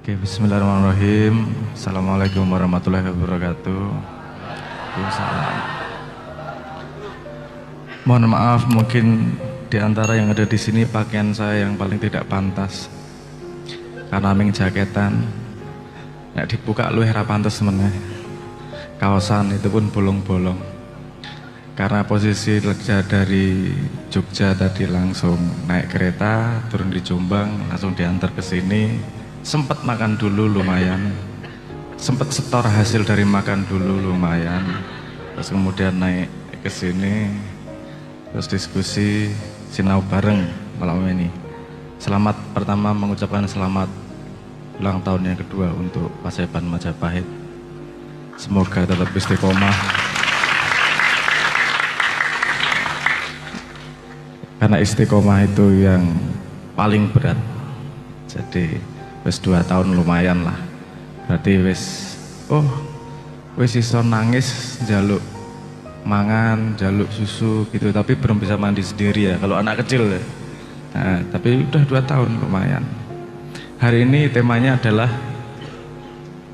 Oke, bismillahirrahmanirrahim. Assalamualaikum warahmatullahi wabarakatuh. Waalaikumsalam. Mohon maaf, mungkin di antara yang ada di sini pakaian saya yang paling tidak pantas. Karena ming jaketan, nek dibuka luwih ra pantes meneh. Kaosan itu pun bolong-bolong. Karena posisi kerja dari Jogja tadi langsung naik kereta, turun di Jombang, langsung diantar ke sini. Sempat makan dulu lumayan, sempat setor hasil dari makan dulu lumayan, terus kemudian naik ke sini, terus diskusi sinau bareng malam ini. Selamat pertama mengucapkan selamat ulang tahun yang kedua untuk Paseban Majapahit. Semoga tetap istiqomah. Karena istiqomah itu yang paling berat. Jadi wis 2 tahun lumayan lah. Berarti wis iso nangis, jaluk mangan, jaluk susu gitu, tapi belum bisa mandi sendiri ya kalau anak kecil ya. Nah, tapi udah 2 tahun lumayan. Hari ini temanya adalah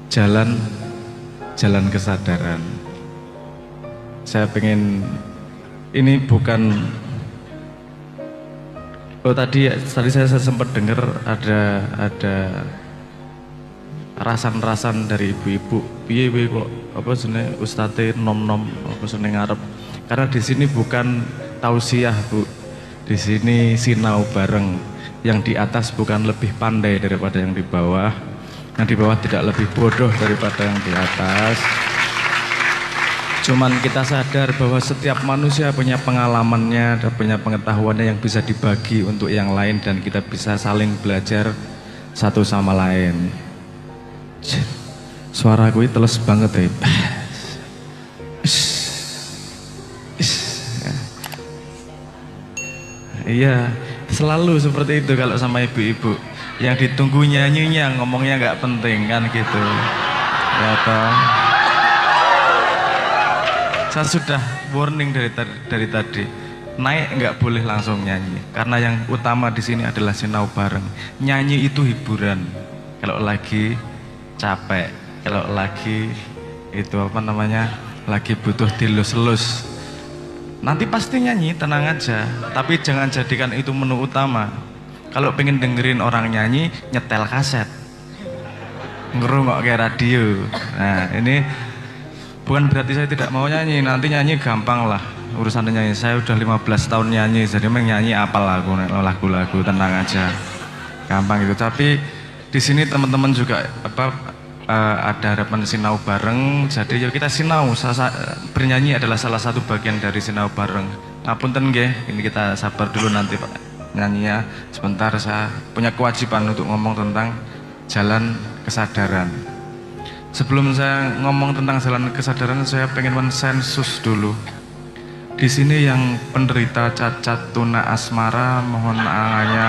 jalan kesadaran. Saya pengen, ini bukan tadi saya sempat dengar ada rasan-rasan dari ibu-ibu. Piye kok apa jenenge ustate nom-nom apa seneng ngarep. Karena di sini bukan tausiah, Bu. Di sini sinau bareng. Yang di atas bukan lebih pandai daripada yang di bawah. Yang di bawah tidak lebih bodoh daripada yang di atas. Cuman kita sadar bahwa setiap manusia punya pengalamannya dan punya pengetahuannya yang bisa dibagi untuk yang lain, dan kita bisa saling belajar satu sama lain. Suara gue teles banget ya. Iya, selalu seperti itu kalau sama ibu-ibu. Yang ditunggu nyanyinya, ngomongnya nggak penting kan gitu. Ya toh. Saya sudah warning dari tadi, naik nggak boleh langsung nyanyi, karena yang utama di sini adalah sinau bareng. Nyanyi itu hiburan, kalau lagi capek, kalau lagi itu apa namanya, lagi butuh dilus-lus, nanti pasti nyanyi, tenang aja. Tapi jangan jadikan itu menu utama. Kalau pengen dengerin orang nyanyi, nyetel kaset, ngerungok kayak radio. Nah ini bukan berarti saya tidak mau nyanyi, nanti nyanyi gampang lah urusan nyanyi. Saya udah 15 tahun nyanyi, jadi nyanyi apal lagu-lagu, tenang aja, gampang itu. Tapi di sini teman-teman juga ada harapan sinau bareng, jadi yuk kita sinau. Bernyanyi adalah salah satu bagian dari sinau bareng. Ngapunten nggih, ini kita sabar dulu nanti Pak nyanyinya. Sebentar, saya punya kewajiban untuk ngomong tentang jalan kesadaran. Sebelum saya ngomong tentang jalan kesadaran, saya pengen mensensus dulu. Di sini yang penderita cacat tuna asmara, mohon tangannya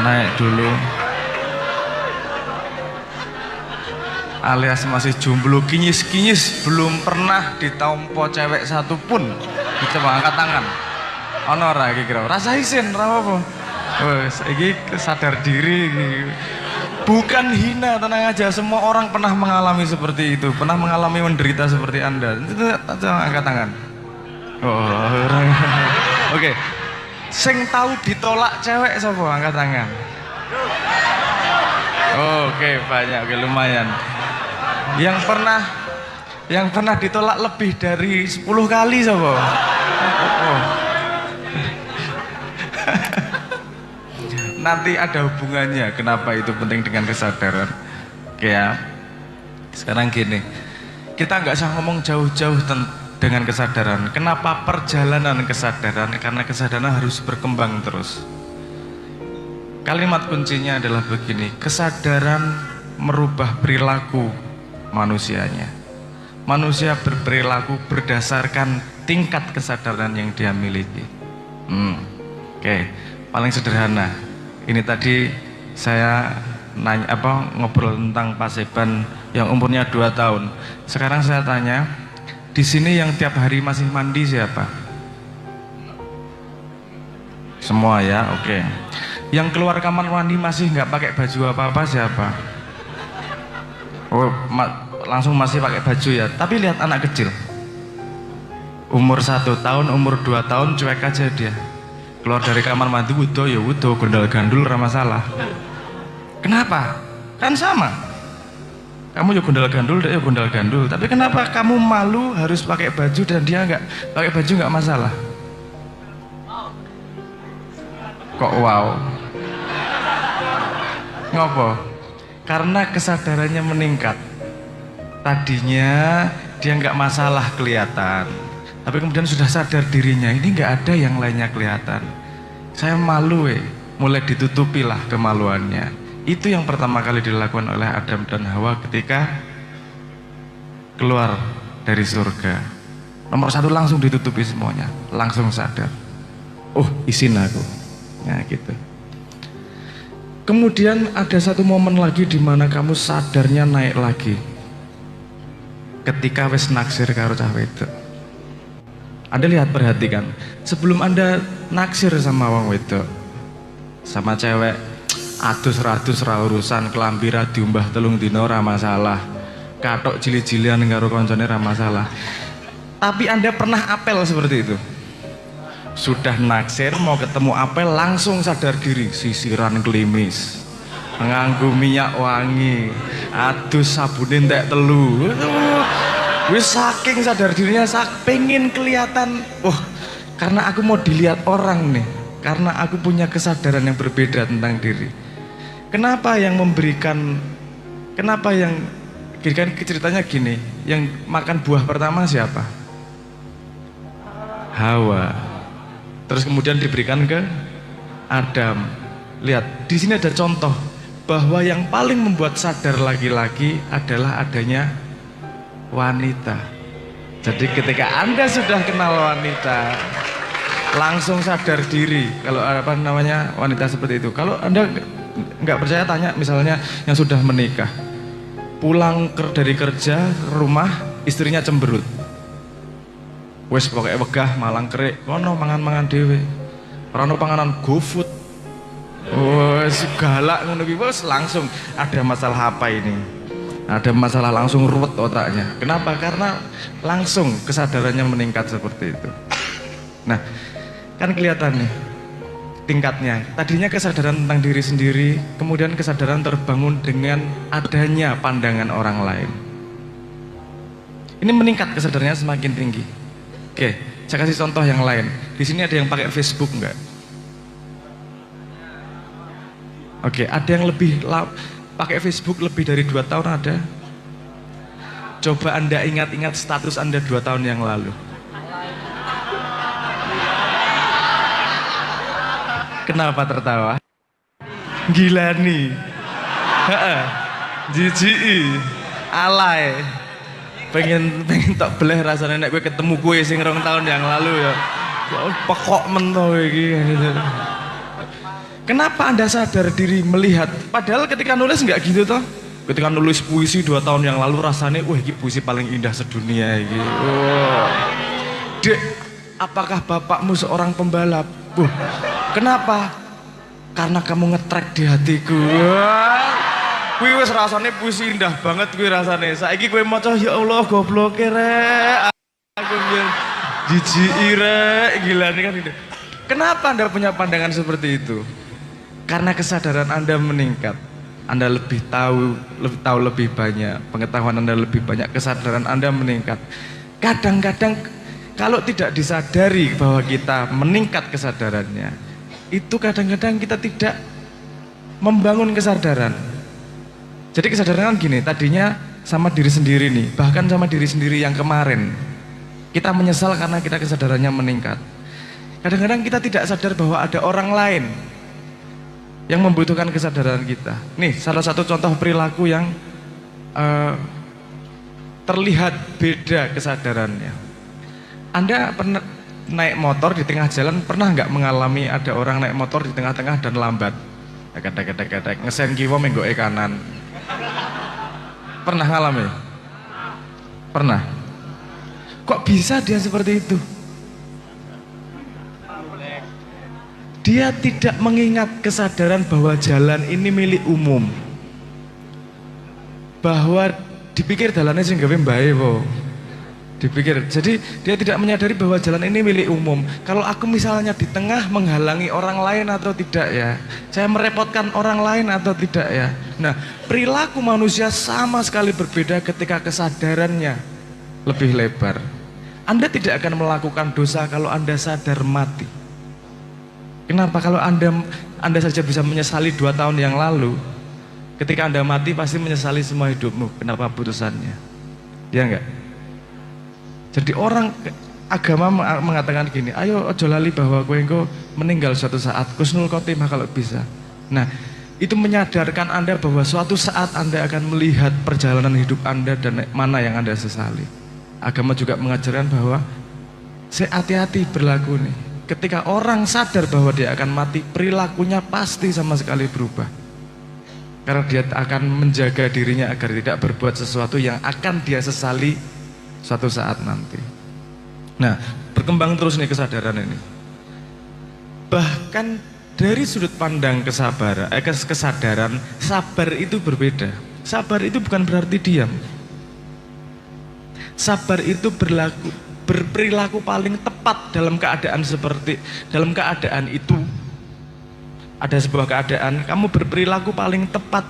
naik dulu. Alias masih jomblo kinyis-kinyis, belum pernah ditompo cewek satupun. Coba angkat tangan. Ono ora iki kira? Rasa isin ra apa? Wes iki sadar diri iki. Bukan hina, tenang aja. Semua orang pernah mengalami seperti itu, pernah mengalami menderita seperti Anda. Angkat tangan. Oke. Sing tahu ditolak cewek sapa? Angkat tangan. Oke, banyak. Oke, lumayan. Yang pernah ditolak lebih dari 10 kali sapa? Nanti ada hubungannya kenapa itu penting dengan kesadaran. Oke ya. Sekarang gini, kita nggak usah ngomong jauh-jauh dengan kesadaran. Kenapa perjalanan kesadaran? Karena kesadaran harus berkembang terus. Kalimat kuncinya adalah begini: kesadaran merubah perilaku manusianya. Manusia berperilaku berdasarkan tingkat kesadaran yang dia miliki. Oke, paling sederhana. Ini tadi saya ngobrol tentang Paseban yang umurnya 2 tahun. Sekarang saya tanya, di sini yang tiap hari masih mandi siapa? Semua ya, oke. Yang keluar kamar mandi masih nggak pakai baju apa-apa siapa? Oh, langsung masih pakai baju ya. Tapi lihat anak kecil, umur 1 tahun, umur 2 tahun cuek aja dia. Keluar dari kamar mandi wudo ya wudo, gondal gandul ramah masalah. Kenapa? Kan sama. Kamu ya gondal gandul, dia ya gondal gandul. Tapi kenapa kamu malu harus pakai baju dan dia nggak pakai baju nggak masalah? Kok wow? Ngopo? Karena kesadarannya meningkat. Tadinya dia nggak masalah kelihatan, tapi kemudian sudah sadar dirinya ini nggak ada yang lainnya kelihatan. Saya malu, mulai ditutupi lah kemaluannya. Itu yang pertama kali dilakukan oleh Adam dan Hawa ketika keluar dari surga. Nomor 1 langsung ditutupi semuanya, langsung sadar. Oh, izin aku. Nah gitu. Kemudian ada satu momen lagi di mana kamu sadarnya naik lagi. Ketika wis naksir karo cah wedok. Anda lihat, perhatikan, sebelum Anda naksir sama wong wedok, sama cewek, adus-radus ra urusan, kelambi ra diumbah 3 dina ra masalah, katok jili-jilian karo koncone ra masalah. Tapi Anda pernah apel seperti itu? Sudah naksir, mau ketemu apel, langsung sadar diri, sisiran klimis, nganggo minyak wangi, adus sabune entek 3. Wis saking sadar dirinya, pengen kelihatan, karena aku mau dilihat orang nih, karena aku punya kesadaran yang berbeda tentang diri. Kenapa yang ceritanya gini, yang makan buah pertama siapa? Hawa. Terus kemudian diberikan ke Adam. Lihat, di sini ada contoh bahwa yang paling membuat sadar laki-laki adalah adanya wanita. Jadi ketika Anda sudah kenal wanita, langsung sadar diri kalau wanita seperti itu. Kalau Anda nggak percaya, tanya misalnya yang sudah menikah, pulang dari kerja ke rumah, istrinya cemberut. Wes pokoknya wegah malang kerik, kono mangan-mangan dhewe. Ora ono panganan GoFood. Wes galak ngono ki, wes langsung ada masalah apa ini? Ada masalah, langsung ruwet otaknya. Kenapa? Karena langsung kesadarannya meningkat seperti itu. Nah, kan kelihatan nih tingkatnya. Tadinya kesadaran tentang diri sendiri, kemudian kesadaran terbangun dengan adanya pandangan orang lain. Ini meningkat kesadarannya semakin tinggi. Oke, saya kasih contoh yang lain. Di sini ada yang pakai Facebook enggak? Oke, ada yang pakai Facebook lebih dari 2 tahun ada? Coba Anda ingat-ingat status Anda 2 tahun yang lalu. Kenapa tertawa? Gila nih. Jijiki, alay. Pengen tak beleh rasanya nek gue ketemu gue sing 2 tahun yang lalu ya. Pekok mentoh iki gitu. Kenapa Anda sadar diri melihat? Padahal ketika nulis nggak gitu toh. Ketika nulis puisi 2 tahun yang lalu rasanya, ini puisi paling indah sedunia ini. Dek, apakah bapakmu seorang pembalap? Kenapa? Karena kamu nge-track di hatiku. Kuwi wis rasane puisi indah banget kuwi rasane. Saiki kowe maca ya Allah goblok rek. Aku biar jijiki rek, gila nih kan itu. Kenapa Anda punya pandangan seperti itu? Karena kesadaran Anda meningkat, Anda lebih tahu lebih banyak, pengetahuan Anda lebih banyak, kesadaran Anda meningkat. Kadang-kadang kalau tidak disadari bahwa kita meningkat kesadarannya, itu kadang-kadang kita tidak membangun kesadaran. Jadi kesadaran kan gini, tadinya sama diri sendiri nih, bahkan sama diri sendiri yang kemarin. Kita menyesal karena kita kesadarannya meningkat. Kadang-kadang kita tidak sadar bahwa ada orang lain yang membutuhkan kesadaran kita. Nih, salah satu contoh perilaku yang terlihat beda kesadarannya. Anda pernah naik motor di tengah jalan, pernah nggak mengalami ada orang naik motor di tengah-tengah dan lambat? Ketek, ngesen kiwa menggoe kanan. Pernah ngalami? Pernah? Kok bisa dia seperti itu? Dia tidak mengingat kesadaran bahwa jalan ini milik umum. Bahwa dipikir jalannya sing gawe mbae po. Dipikir. Jadi dia tidak menyadari bahwa jalan ini milik umum. Kalau aku misalnya di tengah menghalangi orang lain atau tidak ya? Saya merepotkan orang lain atau tidak ya? Nah, perilaku manusia sama sekali berbeda ketika kesadarannya lebih lebar. Anda tidak akan melakukan dosa kalau Anda sadar mati. Kenapa? Kalau Anda saja bisa menyesali 2 tahun yang lalu, ketika Anda mati pasti menyesali semua hidupmu. Kenapa putusannya? Ya enggak? Jadi orang agama mengatakan gini, ayo ojo lali bahwa kowe engko meninggal suatu saat, husnul khotimah kalau bisa. Nah, itu menyadarkan Anda bahwa suatu saat Anda akan melihat perjalanan hidup Anda dan mana yang Anda sesali. Agama juga mengajarkan bahwa hati-hati berlaku nih. Ketika orang sadar bahwa dia akan mati, perilakunya pasti sama sekali berubah. Karena dia akan menjaga dirinya agar tidak berbuat sesuatu yang akan dia sesali suatu saat nanti. Nah, berkembang terus nih kesadaran ini. Bahkan dari sudut pandang kesadaran, sabar itu berbeda. Sabar itu bukan berarti diam. Sabar itu berperilaku paling tepat dalam keadaan itu. Ada sebuah keadaan, kamu berperilaku paling tepat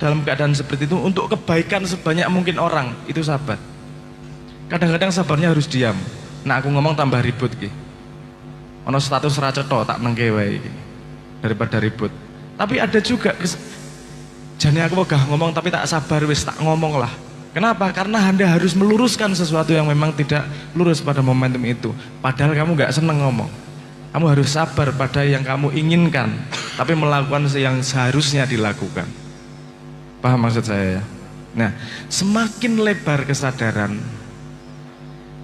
dalam keadaan seperti itu untuk kebaikan sebanyak mungkin orang, itu sabar. Kadang-kadang sabarnya harus diam. Nah, aku ngomong tambah ribut ki. Ono status ra cetha tak nengke wae iki. Daripada ribut. Tapi ada juga jane aku wegah ngomong tapi tak sabar wis tak ngomong lah. Kenapa? Karena Anda harus meluruskan sesuatu yang memang tidak lurus pada momentum itu. Padahal kamu gak seneng ngomong. Kamu harus sabar pada yang kamu inginkan, tapi melakukan yang seharusnya dilakukan. Paham maksud saya ya? Nah, semakin lebar kesadaran,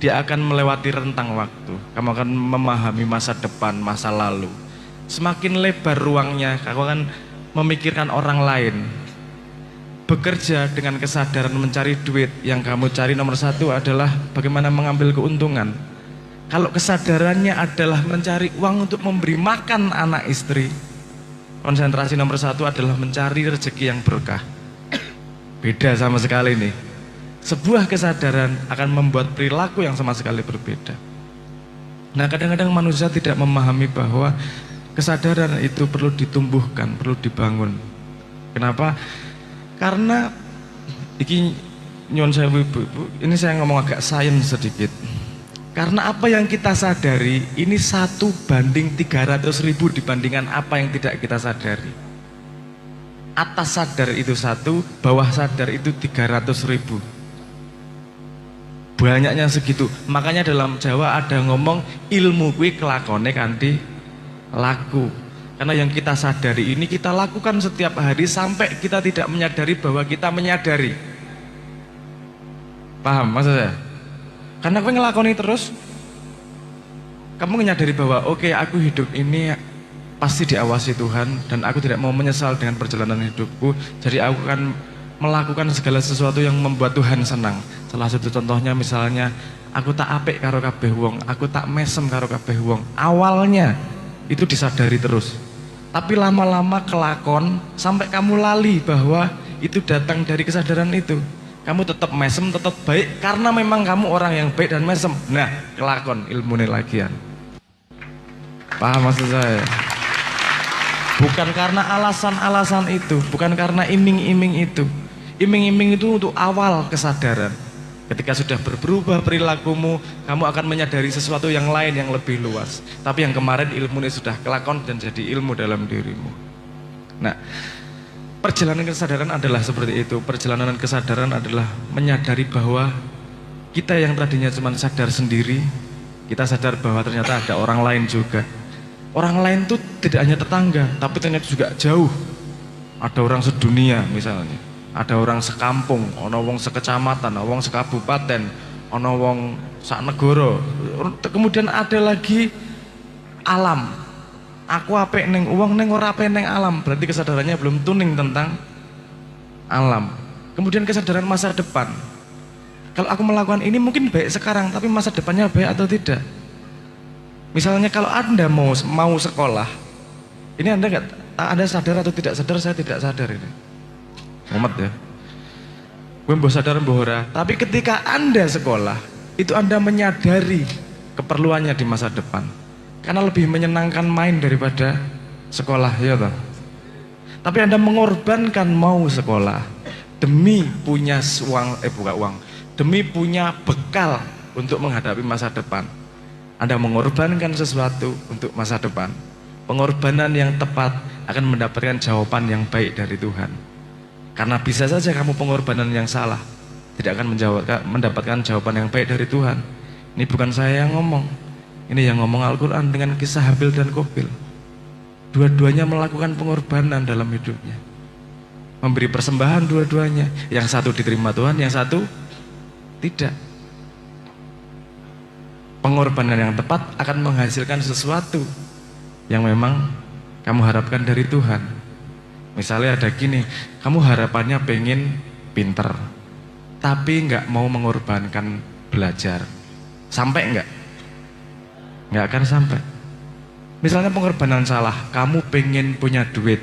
dia akan melewati rentang waktu. Kamu akan memahami masa depan, masa lalu. Semakin lebar ruangnya, kamu akan memikirkan orang lain. Bekerja dengan kesadaran mencari duit. Yang kamu cari nomor 1 adalah bagaimana mengambil keuntungan. Kalau kesadarannya adalah mencari uang untuk memberi makan anak istri, konsentrasi nomor 1 adalah mencari rezeki yang berkah. Beda sama sekali nih. Sebuah kesadaran akan membuat perilaku yang sama sekali berbeda. Nah, kadang-kadang manusia tidak memahami bahwa kesadaran itu perlu ditumbuhkan, perlu dibangun. Kenapa? Karena ini nyon saya ibu-ibu, ini saya ngomong agak sains sedikit. Karena apa yang kita sadari ini 1 banding 300.000 dibandingkan apa yang tidak kita sadari. Atas sadar itu 1, bawah sadar itu 300.000. Banyaknya segitu. Makanya dalam Jawa ada ngomong ilmu kuwi kelakone kanthi laku. Karena yang kita sadari ini kita lakukan setiap hari sampai kita tidak menyadari bahwa kita menyadari. Paham maksud saya? Karena kowe ngelakoni terus, kamu menyadari bahwa oke, aku hidup ini pasti diawasi Tuhan dan aku tidak mau menyesal dengan perjalanan hidupku. Jadi aku akan melakukan segala sesuatu yang membuat Tuhan senang. Salah satu contohnya misalnya, aku tak apik karo kabeh wong, aku tak mesem karo kabeh wong. Awalnya itu disadari terus. Tapi lama-lama kelakon sampai kamu lali bahwa itu datang dari kesadaran itu. Kamu tetap mesem, tetap baik karena memang kamu orang yang baik dan mesem. Nah, kelakon ilmu lagian. Paham maksud saya? Bukan karena alasan-alasan itu, bukan karena iming-iming itu. Iming-iming itu untuk awal kesadaran. Ketika sudah berubah perilakumu, kamu akan menyadari sesuatu yang lain yang lebih luas. Tapi yang kemarin ilmu ini sudah kelakon dan jadi ilmu dalam dirimu. Nah, perjalanan kesadaran adalah seperti itu. Perjalanan kesadaran adalah menyadari bahwa kita yang tadinya cuma sadar sendiri, kita sadar bahwa ternyata ada orang lain juga. Orang lain itu tidak hanya tetangga, tapi ternyata juga jauh. Ada orang sedunia misalnya. Ada orang sekampung, ono wong sekecamatan, ono wong sekabupaten, ono wong sak negara. Kemudian ada lagi alam. Aku apik ning wong ning ora apik ning alam, berarti kesadarannya belum tuning tentang alam. Kemudian kesadaran masa depan. Kalau aku melakukan ini mungkin baik sekarang, tapi masa depannya baik atau tidak? Misalnya kalau Anda mau sekolah, ini Anda sadar atau tidak sadar, saya tidak sadar ini. Muhammad ya. Gue mbah sadar mbah ora, tapi ketika Anda sekolah, itu Anda menyadari keperluannya di masa depan. Karena lebih menyenangkan main daripada sekolah, ya toh. Tapi Anda mengorbankan mau sekolah demi punya demi punya bekal untuk menghadapi masa depan. Anda mengorbankan sesuatu untuk masa depan. Pengorbanan yang tepat akan mendapatkan jawaban yang baik dari Tuhan. Karena bisa saja kamu pengorbanan yang salah tidak akan mendapatkan jawaban yang baik dari Tuhan. Ini bukan saya yang ngomong, ini yang ngomong Al-Quran dengan kisah Habil dan Qabil. Dua-duanya melakukan pengorbanan dalam hidupnya, memberi persembahan dua-duanya. Yang satu diterima Tuhan, yang satu tidak. Pengorbanan yang tepat akan menghasilkan sesuatu yang memang kamu harapkan dari Tuhan. Misalnya ada gini, kamu harapannya pengen pinter, tapi nggak mau mengorbankan belajar, sampai nggak? Nggak akan sampai. Misalnya pengorbanan salah, kamu pengen punya duit,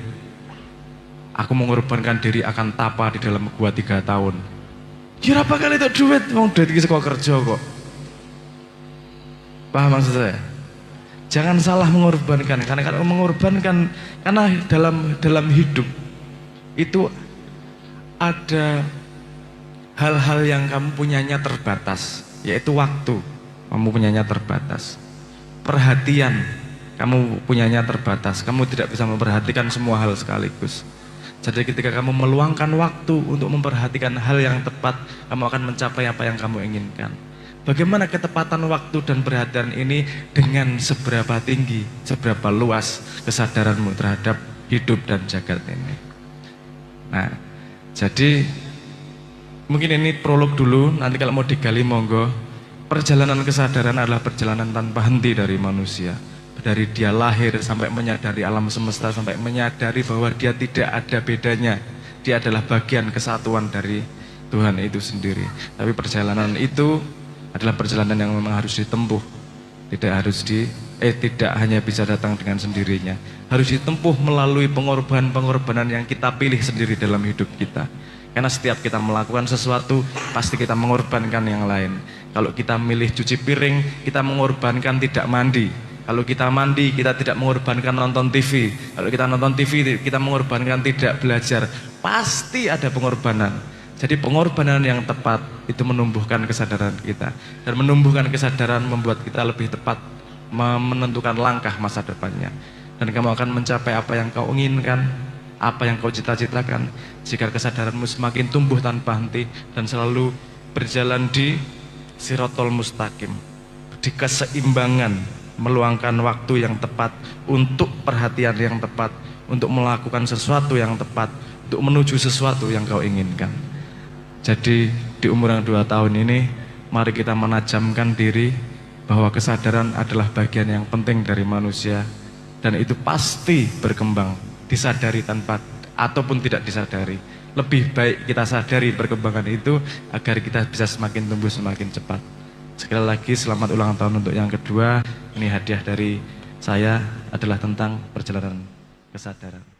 aku mengorbankan diri akan tapa di dalam gua 3 tahun. Kira apa kali itu duit? Mau duit ini sekolah kerja kok. Paham maksud saya? Jangan salah mengorbankan, karena kalau mengorbankan, karena dalam hidup itu ada hal-hal yang kamu punyanya terbatas, yaitu waktu. Kamu punyanya terbatas. Perhatian kamu punyanya terbatas. Kamu tidak bisa memperhatikan semua hal sekaligus. Jadi ketika kamu meluangkan waktu untuk memperhatikan hal yang tepat, kamu akan mencapai apa yang kamu inginkan. Bagaimana ketepatan waktu dan perhatian ini dengan seberapa tinggi, seberapa luas kesadaranmu terhadap hidup dan jagat ini. Nah, jadi mungkin ini prolog dulu, nanti kalau mau digali monggo. Perjalanan kesadaran adalah perjalanan tanpa henti dari manusia. Dari dia lahir sampai menyadari alam semesta, sampai menyadari bahwa dia tidak ada bedanya. Dia adalah bagian kesatuan dari Tuhan itu sendiri. Tapi perjalanan itu adalah perjalanan yang memang harus ditempuh. Tidak hanya bisa datang dengan sendirinya. Harus ditempuh melalui pengorbanan yang kita pilih sendiri dalam hidup kita. Karena setiap kita melakukan sesuatu, pasti kita mengorbankan yang lain. Kalau kita milih cuci piring, kita mengorbankan tidak mandi. Kalau kita mandi, kita tidak mengorbankan nonton TV. Kalau kita nonton TV, kita mengorbankan tidak belajar. Pasti ada pengorbanan. Jadi pengorbanan yang tepat itu menumbuhkan kesadaran kita. Dan menumbuhkan kesadaran membuat kita lebih tepat menentukan langkah masa depannya. Dan kamu akan mencapai apa yang kau inginkan, apa yang kau cita-citakan, jika kesadaranmu semakin tumbuh tanpa henti dan selalu berjalan di Shirathul Mustaqim, di keseimbangan, meluangkan waktu yang tepat untuk perhatian yang tepat, untuk melakukan sesuatu yang tepat, untuk menuju sesuatu yang kau inginkan. Jadi di umur yang 2 tahun ini, mari kita menajamkan diri bahwa kesadaran adalah bagian yang penting dari manusia, dan itu pasti berkembang, disadari tanpa ataupun tidak disadari. Lebih baik kita sadari perkembangan itu agar kita bisa semakin tumbuh semakin cepat. Sekali lagi selamat ulang tahun untuk yang kedua. Ini hadiah dari saya adalah tentang perjalanan kesadaran.